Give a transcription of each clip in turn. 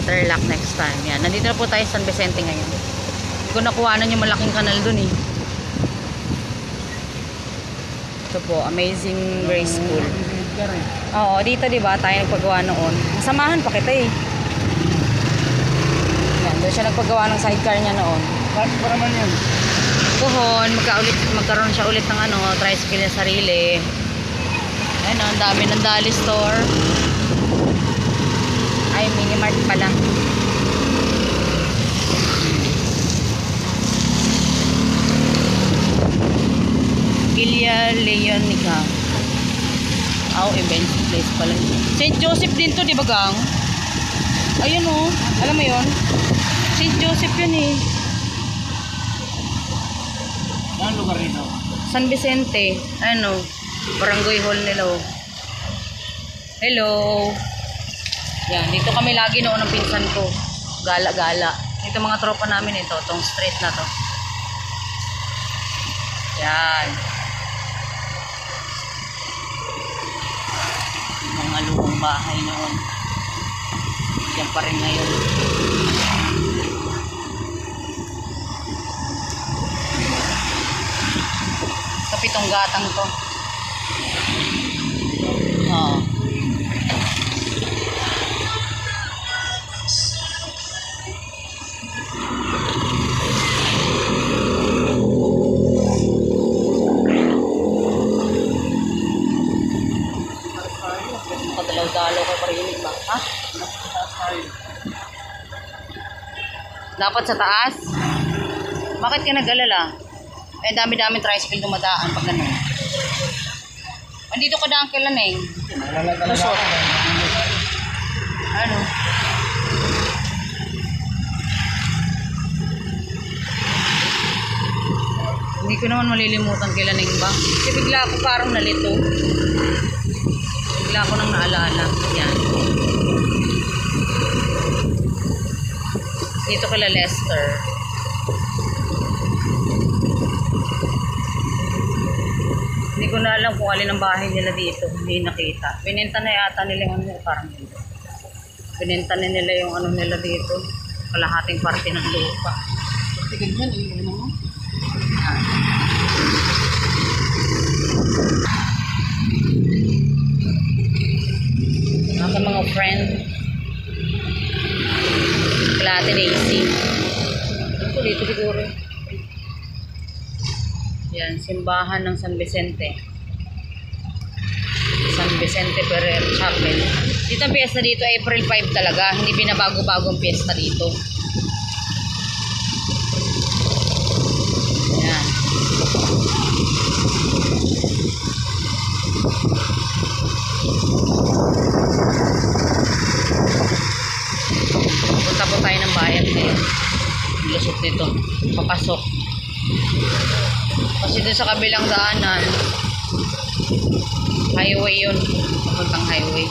Tarlac next time. Yan. Nandito na po tayo sa San Vicente ngayon. Hindi ko nakuhanan yung malaking kanal dun eh. Ito po, Amazing Grace School. Oo, dito diba tayo nagpagawa noon. Nasamahan pa kita eh. Yan, doon siya nagpagawa ng sidecar niya noon. Bakit pa naman yun? Kuhon, magkaroon siya ulit ng tricycle na sarili. Ayun, ang dami ng Dali Store. Ay, Mini Mart pala. Villa Leonica. Event place pala. St. Joseph din to, di ba gang? Ayun oh, alam mo yun? St. Joseph yun eh. Saan lugar nito? San Vicente. Ano? Barangay Hall nila oh. Hello. Yan, dito kami lagi noon ng pinsan ko. Gala-gala. Ito mga tropa namin ito, tong street na to. Yan. Mga lumang bahay noon. Yan pa rin ngayon. Kapitong gatang to. Oh. Padalaw-dalaw ka pa rin ba? Ha? Dapat sa taas? Bakit ka nag-alala? Eh, dami-daming tricycle dumadaan pag ganun. Andito ka daan kailan eh. Lusot. Ano? Hindi ko naman malilimutan kailan eh ba? Kasi bigla ako parang nalito. Bigla ako nang naalala. Yan. Dito kila Lester. Hindi ko na alam kung alin ang bahay nila dito. Hindi nakita. Binenta na yata nila yung parang dito. Binenta na nila yung nila dito. Kalahating parte ng lupa. Tignan yan, iyon mo. Mga mga friend. Kalahati na easy. Ito dito siguro. Yan, simbahan ng San Vicente. San Vicente Ferrer Chapel. Dito ang piyesta dito, April 5 talaga. Hindi binabago-bago ang piyesta dito. Yan. Punta po tayo ng bayan ngayon. Lusot nito. Papasok. Kasi doon sa kabilang daanan, highway yun. Papuntang highway.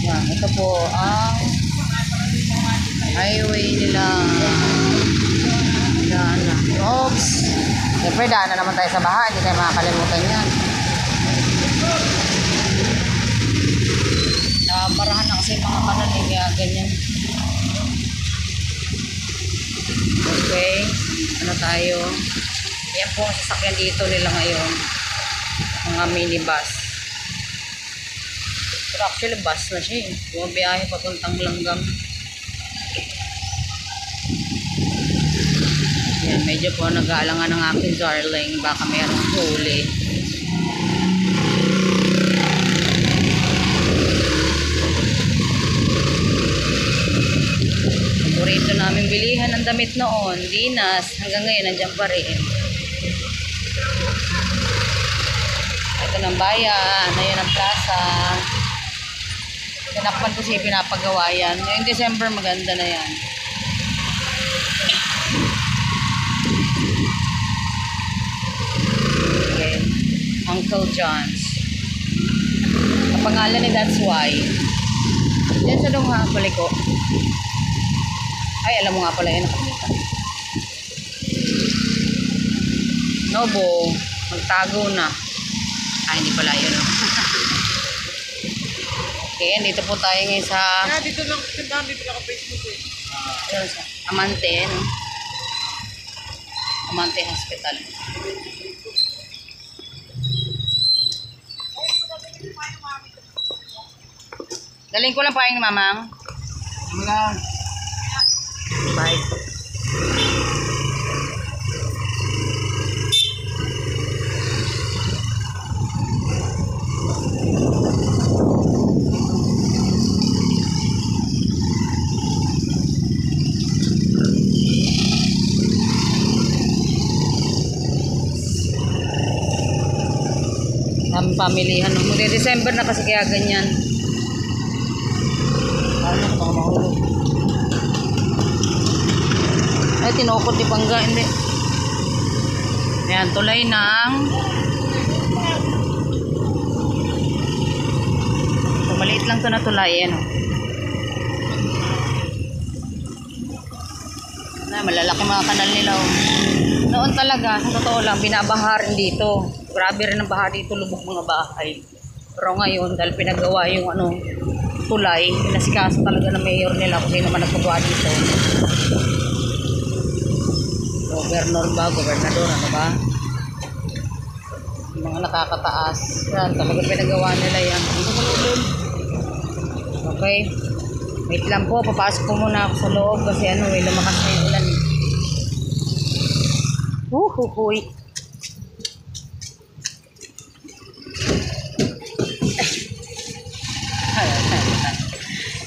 Yan, ito po ang highway nila. Daanan. Oops! Siyempre, daanan naman tayo sa bahay. Hindi tayo makakalimutan yan. Nakaparahan na kasi mga kanan eh. Kaya ganyan. Okay. Ano tayo? Yan po ang sasakyan dito nila ngayon. Mga minibus. Pero actually bus na siya eh. Bumabiyahe papuntang Langgam. Yan, medyo po nag-aalangan ng aking darling. Baka mayroong huli. Paborito namin bilihan ng damit noon. Dinas. Hanggang ngayon, nandiyan pa rin. Ito ng bayan. Ayun ang plaza. Tinakpan ko siya pinapagawa yan. Ngayong December, maganda na yan. Okay. Uncle John's. Ang pangalan ni That's Why. Diyan sa Dongha, Baliko. Ay, alam mo nga pala yun. Nakalimutan. Nobo. Magtago na. Hindi pala yun. No? Okay, dito po tayo ngayon sa Dito lang, tindahan dito lang ang Facebook eh. ayun, sa Amante, no? Amante Hospital. Galing ko lang pa yung mamang. Ano lang? Bye. Daming pamilihan. Magde-December na kasi kaya ganyan. Ano ka baka mahulog? Ay, tinukot ni Pangga. Hindi. Ayan, tulay ng maliit lang to na tulay. Ayan, oh. Malalaki mga kanal nila. Oh. Noon talaga, sa totoo lang, binabaha rin dito. Grabe rin ang baha dito, lubog mga bahay. Pero ngayon, dahil pinagawa yung tulay, pinasikaso talaga ng mayor nila kung sino naman nagpagawa dito. Governor ba? Gobernador, ano ba? Yung mga nakakataas. Yan, talaga pinagawa nila yan. Okay. Wait lang po, papasok po muna ako sa loob kasi may lumakas na yung ulan. Huhuhuy.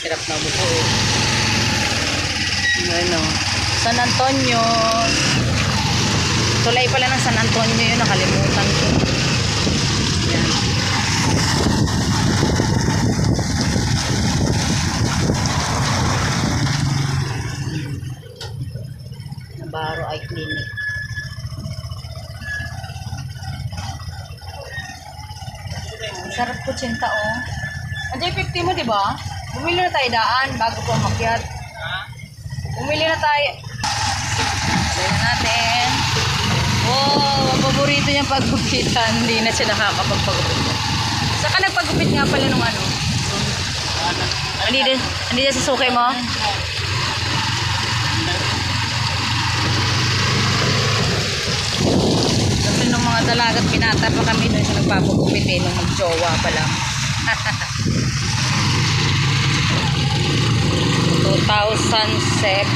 Hirap na buko eh. Ano, San Antonio. Tulay pala ng San Antonio yun, nakalimutan ko. Yan. Navarro Eye Clinic. Sarap po tsinta, oh. Andiyan 50 mo, di ba? Bumili na tayo daan bago po umakyat. Bumili na tayo. Bumili natin. Wow, ang paborito niyang paggupitan. Hindi na siya nakakapagpagupit. Saan ka nagpagupit nga pala nung ano? Hindi na sa sukay mo? Kasi nung mga dalagat pinata pa kami doon siya nagpapagupit eh. Nung mag-jowa pa lang. 2017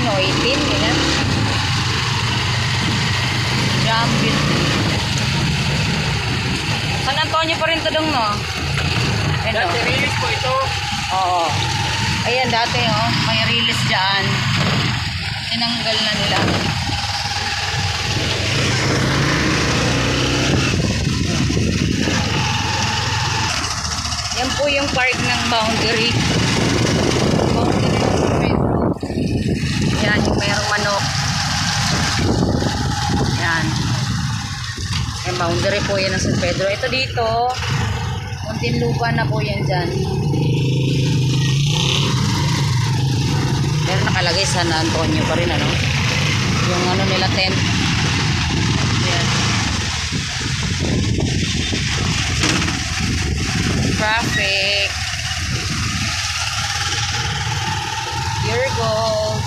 o 18, yun. Grabe. San Antonio pa rin to dong, no? Ayan, Dati release po ito. oo. Ayan, dati, oh. May release dyan. Tinanggal na nila. Yan po yung park ng Boundary. Boundary ng San Pedro. Yan, yung mayroong manok. Yan. Yung boundary po yan ng San Pedro. Ito dito, kunting lupa na po yan dyan. Pero nakalagay San Antonio pa rin, ano? Yung ano nila, tent. Yan. Traffic. Pure gold.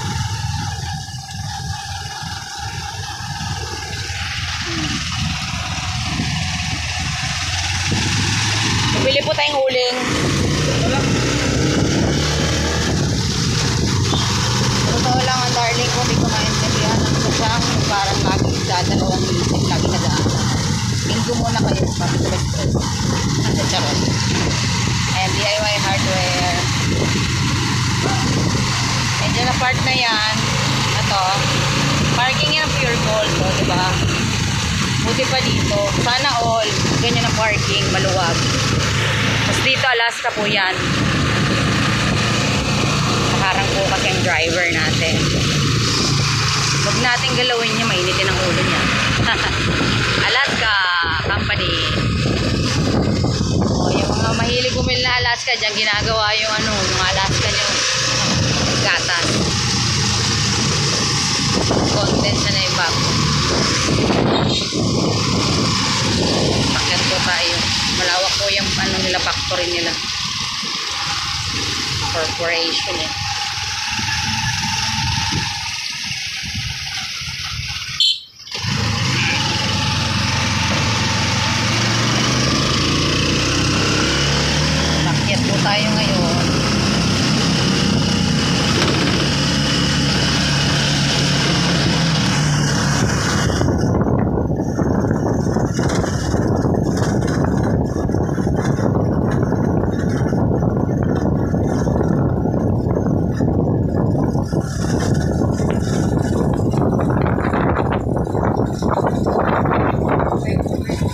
Bumili po tayong uling. Totoo lang ang darling ko, hindi ko maintindihan ang sadyang parang lagi dadalawang isip, lagi nag-aaral. Linggo muna kayo, sabi ko stress. Nasa charot. And DIY hardware. And dyan na part na yan, ito, parking yan ng pure gold, so, diba? Buti pa dito. Sana all, ganyan ang parking, maluwag. Tapos dito, Alaska po yan. Nakaharang po kasi ang driver natin. Huwag natin galawin niya, mainitin ang ulo niya. Alaska Company. O, yung mga mahilig bumili na Alaska, dyan ginagawa yung mga Alaska nyo gatas. Content na yung bag. Pakyat po tayo. Malawak po yung ano nila, factory nila. Corporation eh. Pakyat po tayo ngayon.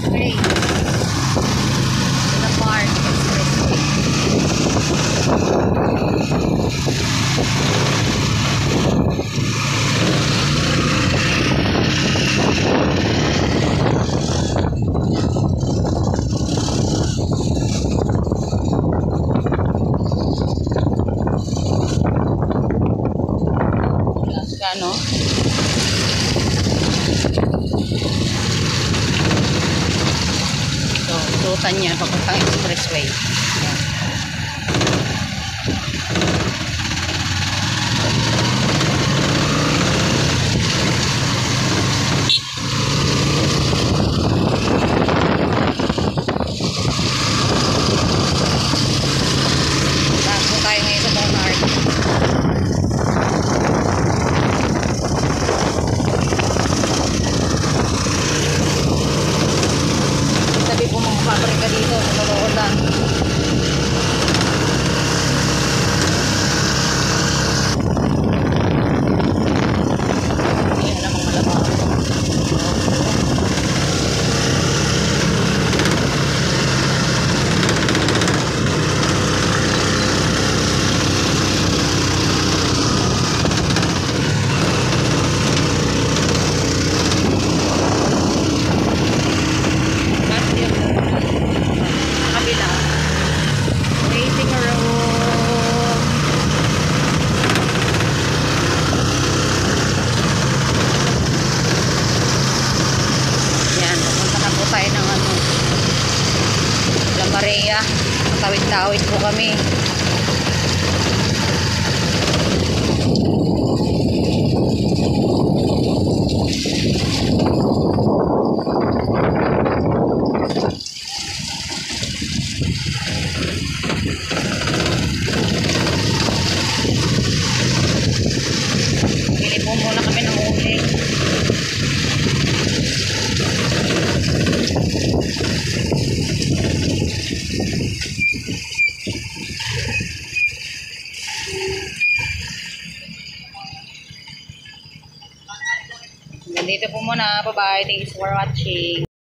Okay. The park expressway. Gas ka, no? So, itutan niya papuntang expressway. Ayan. Bago tayo ngayon sa Monarch. Sabi po mga pabrika dito, totoo lang. Ayan ang mga lamang. Kabila. Waiting room. Yan, pupunta na po tayo ng ano, La Maria. Tawid-tawid po kami. Bili po muna kami ng uli. Nandito po muna. Bye-bye. Thanks for watching.